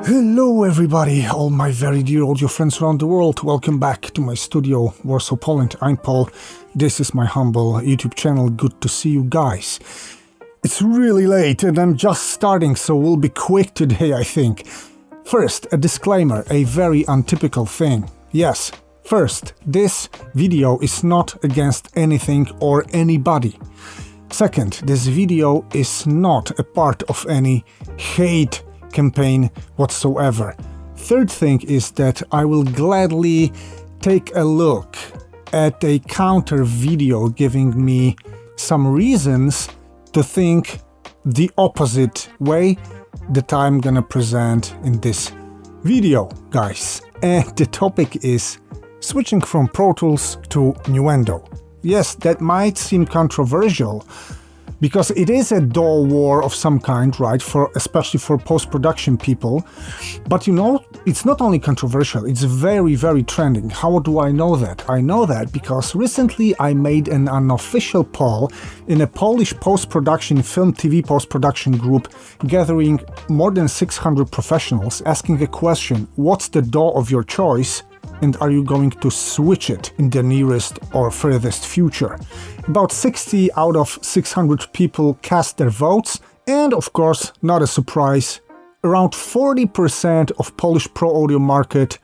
Hello everybody, all my very dear audio friends around the world, welcome back to my studio, Warsaw, Poland. I'm Paul, this is my humble YouTube channel, good to see you guys. It's really late and I'm just starting, so we'll be quick today, I think. First, a disclaimer, a very untypical thing. Yes, first, this video is not against anything or anybody. Second, this video is not a part of any hate campaign whatsoever. Third thing is that I will gladly take a look at a counter video giving me some reasons to think the opposite way that I'm gonna present in this video, guys. And the topic is switching from Pro Tools to Nuendo. Yes, that might seem controversial, because it is a DAW war of some kind, right, especially for post-production people. But you know, it's not only controversial, it's very, very trending. How do I know that? I know that because recently I made an unofficial poll in a Polish post-production film TV post-production group gathering more than 600 professionals, asking a question: what's the DAW of your choice? And are you going to switch it in the nearest or furthest future? About 60 out of 600 people cast their votes, and of course, not a surprise, around 40% of Polish Pro Audio market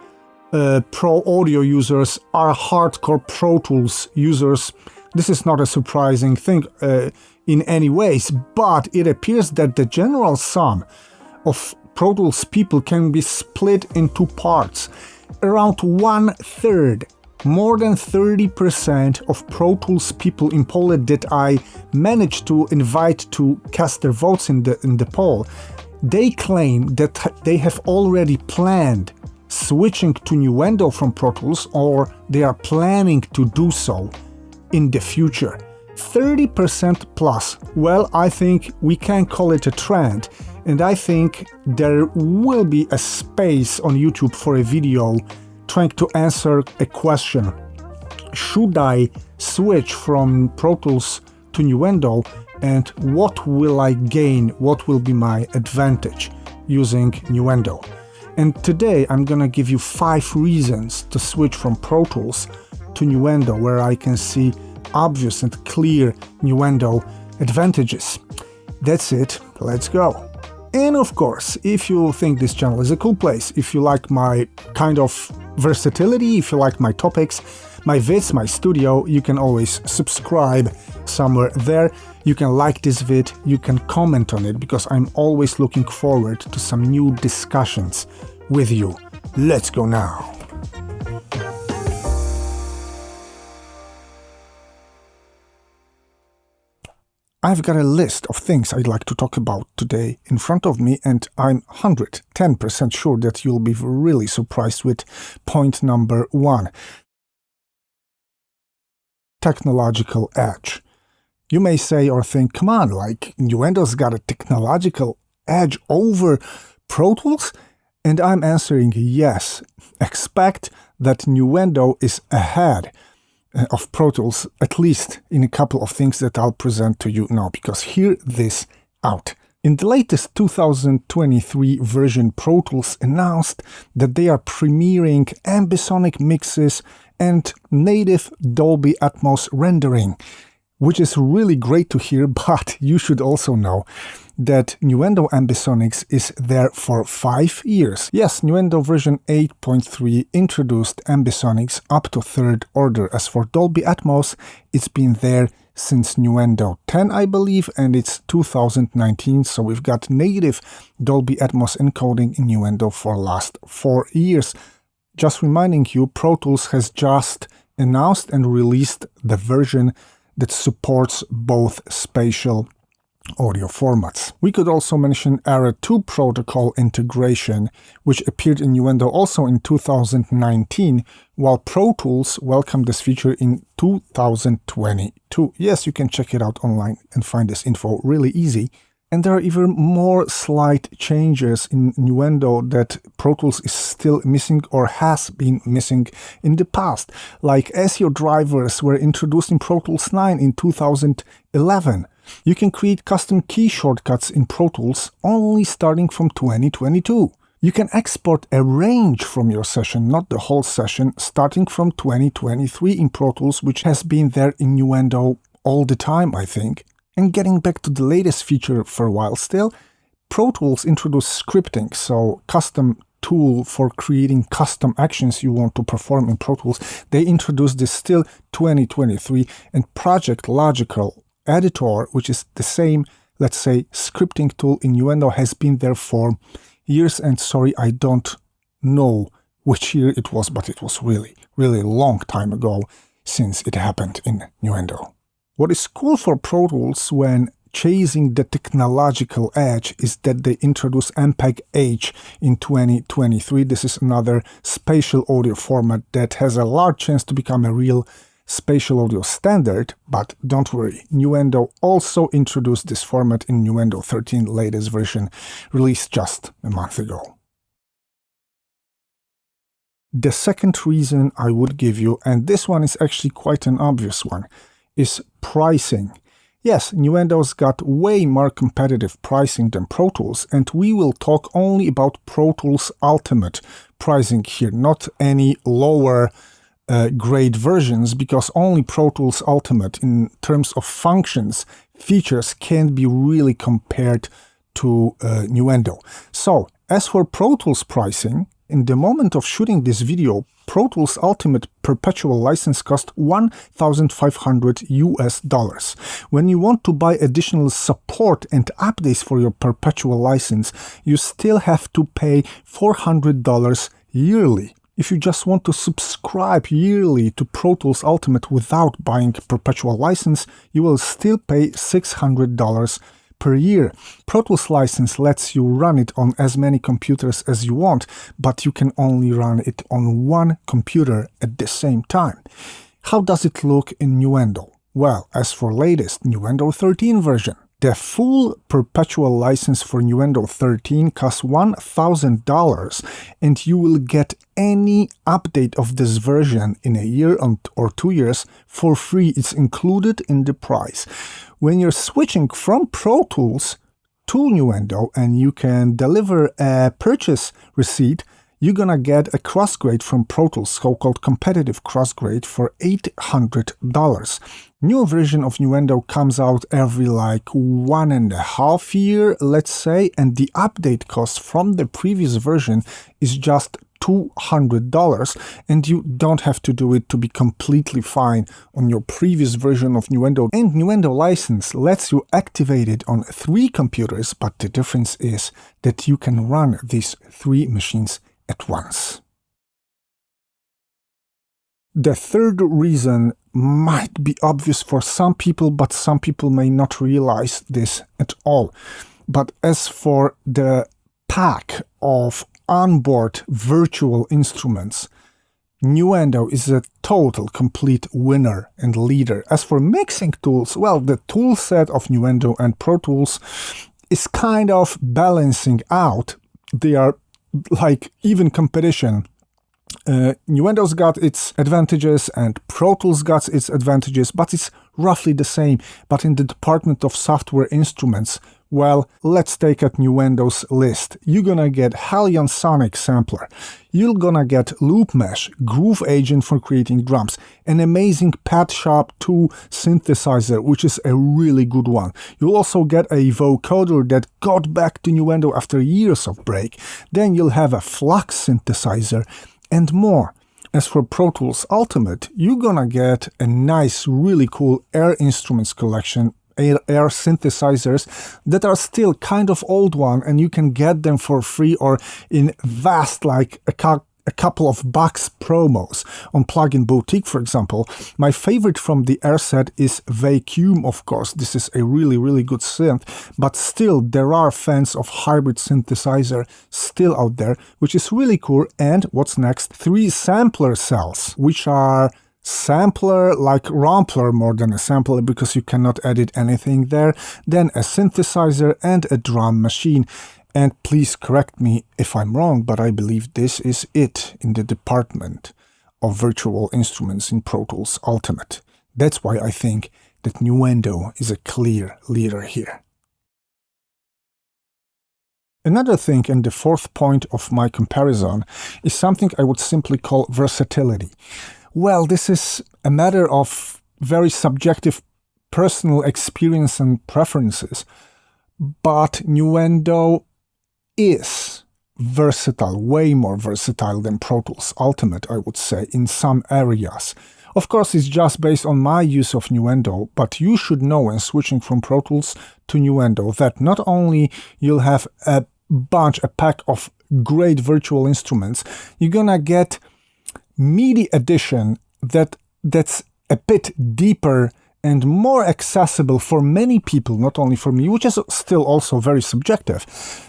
Pro Audio users are hardcore Pro Tools users. This is not a surprising thing in any ways, but it appears that the general sum of Pro Tools people can be split in two parts. Around 1/3, more than 30% of Pro Tools people in Poland that I managed to invite to cast their votes in the poll, they claim that they have already planned switching to Nuendo from Pro Tools, or they are planning to do so in the future. 30% plus. Well, I think we can call it a trend. And I think there will be a space on YouTube for a video trying to answer a question. Should I switch from Pro Tools to Nuendo, and what will I gain? What will be my advantage using Nuendo? And today I'm gonna give you 5 reasons to switch from Pro Tools to Nuendo, where I can see obvious and clear Nuendo advantages. That's it, let's go. And of course, if you think this channel is a cool place, if you like my kind of versatility, if you like my topics, my vids, my studio, you can always subscribe somewhere there. You can like this vid, you can comment on it, because I'm always looking forward to some new discussions with you. Let's go now. I've got a list of things I'd like to talk about today in front of me, and I'm 110% sure that you'll be really surprised with point number 1. Technological edge. You may say or think, come on, like Nuendo's got a technological edge over Pro Tools? And I'm answering yes. Expect that Nuendo is ahead of Pro Tools, at least in a couple of things that I'll present to you now, because hear this out. In the latest 2023 version, Pro Tools announced that they are premiering ambisonic mixes and native Dolby Atmos rendering, which is really great to hear, but you should also know that Nuendo Ambisonics is there for 5 years. Yes, Nuendo version 8.3 introduced Ambisonics up to 3rd order. As for Dolby Atmos, it's been there since Nuendo 10, I believe, and it's 2019, so we've got native Dolby Atmos encoding in Nuendo for last 4 years. Just reminding you, Pro Tools has just announced and released the version that supports both spatial audio formats. We could also mention Era 2 protocol integration, which appeared in Nuendo also in 2019, while Pro Tools welcomed this feature in 2022. Yes, you can check it out online and find this info really easy. And there are even more slight changes in Nuendo that Pro Tools is still missing or has been missing in the past, like SEO drivers were introduced in Pro Tools 9 in 2011. You can create custom key shortcuts in Pro Tools only starting from 2022. You can export a range from your session, not the whole session, starting from 2023 in Pro Tools, which has been there in Nuendo all the time, I think. And getting back to the latest feature for a while still, Pro Tools introduced scripting, so custom tool for creating custom actions you want to perform in Pro Tools. They introduced this still 2023, and Project Logical Editor, which is the same, let's say, scripting tool in Nuendo, has been there for years, and sorry, I don't know which year it was, but it was really, really long time ago since it happened in Nuendo. What is cool for Pro Tools when chasing the technological edge is that they introduced MPEG-H in 2023. This is another spatial audio format that has a large chance to become a real spatial audio standard, but don't worry, Nuendo also introduced this format in Nuendo 13 latest version, released just a month ago. The second reason I would give you, and this one is actually quite an obvious one, is pricing. Yes, Nuendo's got way more competitive pricing than Pro Tools, and we will talk only about Pro Tools Ultimate pricing here, not any lower grade versions, because only Pro Tools Ultimate in terms of functions, features can't be really compared to Nuendo. So, as for Pro Tools pricing, in the moment of shooting this video, Pro Tools Ultimate perpetual license cost $1,500 US. When you want to buy additional support and updates for your perpetual license, you still have to pay $400 yearly. If you just want to subscribe yearly to Pro Tools Ultimate without buying perpetual license, you will still pay $600 per year. Pro Tools license lets you run it on as many computers as you want, but you can only run it on one computer at the same time. How does it look in Nuendo? Well, as for latest Nuendo 13 version, the full perpetual license for Nuendo 13 costs $1,000, and you will get any update of this version in a year or 2 years for free. It's included in the price. When you're switching from Pro Tools to Nuendo and you can deliver a purchase receipt, you're gonna get a crossgrade from Pro Tools, so-called competitive crossgrade, for $800. New version of Nuendo comes out every like 1.5 years, let's say, and the update cost from the previous version is just $200, and you don't have to do it to be completely fine on your previous version of Nuendo. And Nuendo license lets you activate it on 3 computers, but the difference is that you can run these 3 machines at once. The third reason might be obvious for some people, but some people may not realize this at all. But as for the pack of onboard virtual instruments, Nuendo is a total complete winner and leader. As for mixing tools, well, the tool set of Nuendo and Pro Tools is kind of balancing out. They are like even competition. Nuendo's got its advantages and Pro Tools got its advantages, but it's roughly the same. But in the department of software instruments, well, let's take at Nuendo's list. You're gonna get Helllooo Sonic Sampler. You're gonna get Loop Mesh, Groove Agent for creating drums, an amazing Pad Shop 2 synthesizer, which is a really good one. You'll also get a vocoder that got back to Nuendo after years of break. Then you'll have a Flux synthesizer, and more. As for Pro Tools Ultimate, you're gonna get a nice, really cool Air Instruments collection, Air synthesizers that are still kind of old one, and you can get them for free or in vast, like a couple of bucks promos on Plugin Boutique, for example. My favorite from the Air set is Vacuum, of course. This is a really, really good synth, but still there are fans of hybrid synthesizer still out there, which is really cool. And what's next? 3 sampler cells, which are sampler like Rompler more than a sampler because you cannot edit anything there, then a synthesizer and a drum machine. And please correct me if I'm wrong, but I believe this is it in the department of virtual instruments in Pro Tools Ultimate. That's why I think that Nuendo is a clear leader here. Another thing, and the fourth point of my comparison, is something I would simply call versatility. Well, this is a matter of very subjective personal experience and preferences, but Nuendo is versatile, way more versatile than Pro Tools Ultimate, I would say, in some areas. Of course, it's just based on my use of Nuendo, but you should know when switching from Pro Tools to Nuendo that not only you'll have a pack of great virtual instruments, you're gonna get MIDI edition that's a bit deeper and more accessible for many people, not only for me, which is still also very subjective.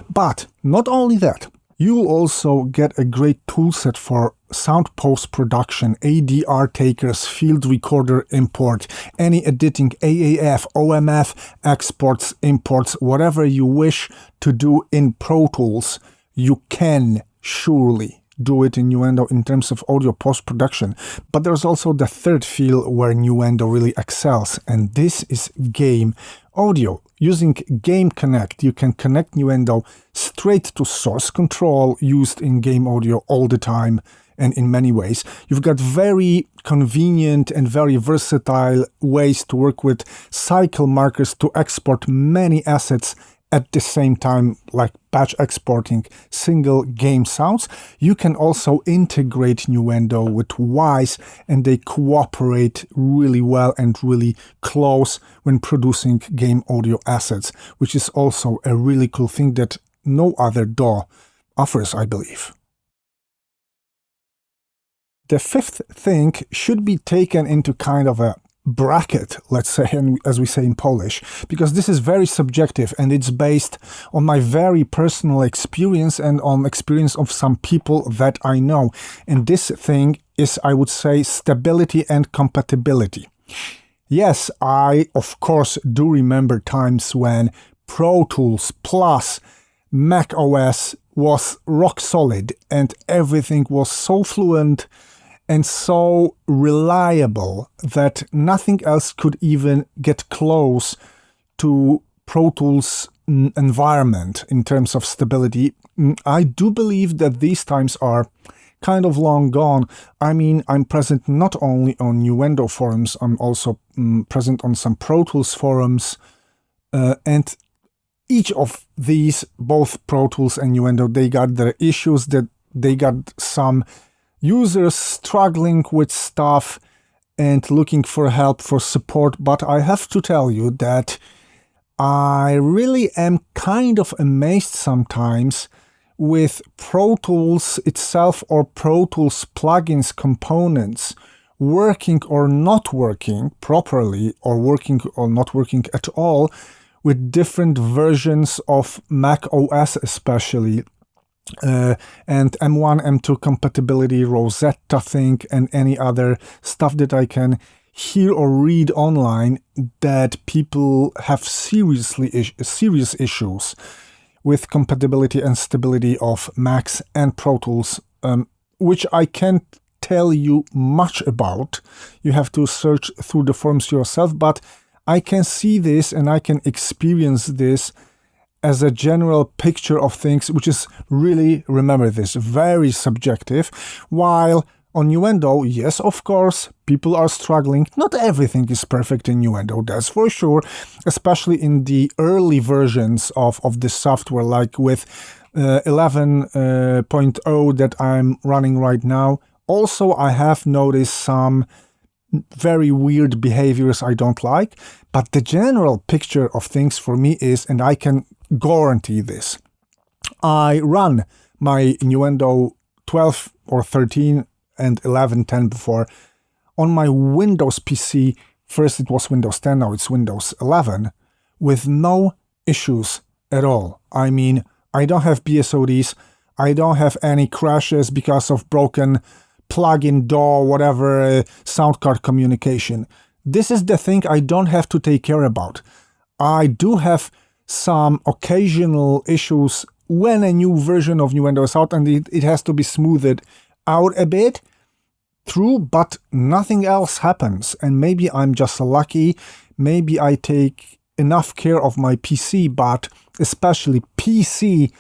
But not only that, you'll also get a great toolset for sound post-production, ADR takers, field recorder import, any editing, AAF, OMF, exports, imports, whatever you wish to do in Pro Tools, you can surely do it in Nuendo in terms of audio post-production. But there's also the third field where Nuendo really excels, and this is game audio. Using Game Connect, you can connect Nuendo straight to source control used in game audio all the time, and in many ways. You've got very convenient and very versatile ways to work with cycle markers to export many assets at the same time, like batch exporting single game sounds. You can also integrate Nuendo with Wise, and they cooperate really well and really close when producing game audio assets, which is also a really cool thing that no other DAW offers, I believe. The fifth thing should be taken into kind of a bracket, let's say, as we say in Polish, because this is very subjective and it's based on my very personal experience and on experience of some people that I know. And this thing is, I would say, stability and compatibility. Yes, I, of course, do remember times when Pro Tools plus Mac OS was rock solid and everything was so fluent and so reliable that nothing else could even get close to Pro Tools environment in terms of stability. I do believe that these times are kind of long gone. I mean, I'm present not only on Nuendo forums, I'm also present on some Pro Tools forums, and each of these, both Pro Tools and Nuendo, they got their issues, that they got some users struggling with stuff and looking for help, for support. But I have to tell you that I really am kind of amazed sometimes with Pro Tools itself or Pro Tools plugins components working or not working properly, or working or not working at all, with different versions of Mac OS especially. And M1, M2 compatibility, Rosetta thing, and any other stuff that I can hear or read online, that people have serious issues with compatibility and stability of Macs and Pro Tools, which I can't tell you much about. You have to search through the forums yourself, but I can see this and I can experience this as a general picture of things, which is really, remember this, very subjective. While on Nuendo, yes, of course, people are struggling. Not everything is perfect in Nuendo, that's for sure, especially in the early versions of this software, like with 11.0 that I'm running right now. Also, I have noticed some very weird behaviors I don't like, but the general picture of things for me is, and I can guarantee this, I run my Nuendo 12 or 13 and 11, 10 before on my Windows PC. First it was Windows 10, now it's Windows 11, with no issues at all. I mean, I don't have BSODs, I don't have any crashes because of broken plugin, DAW, whatever, sound card communication. This is the thing I don't have to take care about. I do have some occasional issues when a new version of Nuendo is out, and it has to be smoothed out a bit. True, but nothing else happens. And maybe I'm just lucky, maybe I take enough care of my PC, but especially PC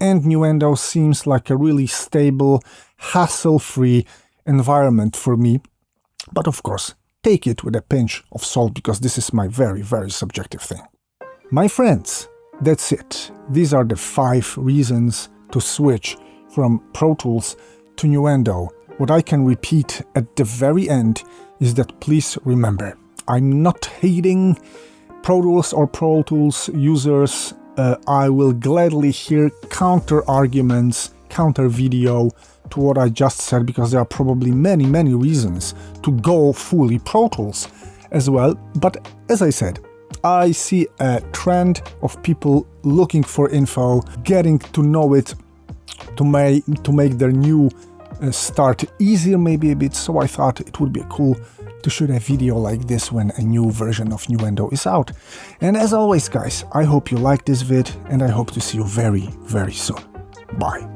and Nuendo seems like a really stable, hassle-free environment for me. But of course, take it with a pinch of salt, because this is my very, very subjective thing. My friends, that's it. These are the 5 reasons to switch from Pro Tools to Nuendo. What I can repeat at the very end is that please remember, I'm not hating Pro Tools or Pro Tools users. I will gladly hear counter arguments, counter video to what I just said, because there are probably many, many reasons to go fully Pro Tools as well. But as I said, I see a trend of people looking for info, getting to know it, to make their new start easier maybe a bit. So I thought it would be cool to shoot a video like this when a new version of Nuendo is out. And as always guys, I hope you liked this vid, and I hope to see you very, very soon. Bye.